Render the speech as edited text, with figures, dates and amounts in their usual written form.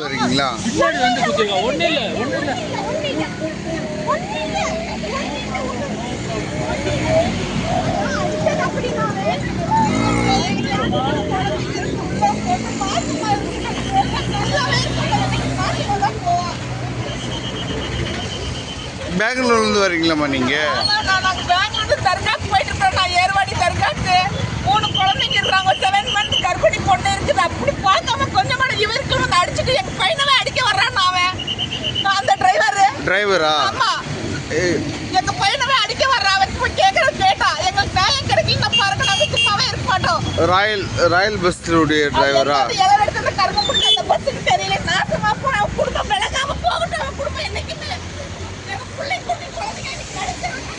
வரீங்களா? பெங்களூர்லேருந்து வரீங்களாம்மா நீங்கள்? பெங்களூர் தர்காக்கு போயிட்டு இருக்கோம். நான் ஏர்வாடி தர்காக்கு 3 குழந்தைங்க இருக்காங்க. 7 மந்த் கர்ப்பிணி பொண்ணு இருக்குது. அப்படி பார்க்காம கொஞ்சம் கூட இவருக்கு வந்து அடிச்சுட்டு எங்க பையனவே அடிக்க வர்றான். அவன் அந்த டிரைவரா? ஆமா, எங்க பையனவே அடிக்க வர்றான். அவன் போய் கேட்டா எங்களுக்கு நியாயம் கிடைக்கல பாருங்க, நாங்க சும்மாவே இருக்க மாட்டோம். ராயல் பஸ்ஸுடைய டிரைவரா? இடத்துல கர்மம் கொடுத்த அந்த பஸ்ஸுக்கு தெரியல. நாசமா போன குடும்பம் விளங்காம போகட்டும். அவன் குடும்பம் என்னைக்குமே எங்க பிள்ளை குட்டி குழந்தைங்க இன்னைக்கு கிடைச்சிருக்காங்க.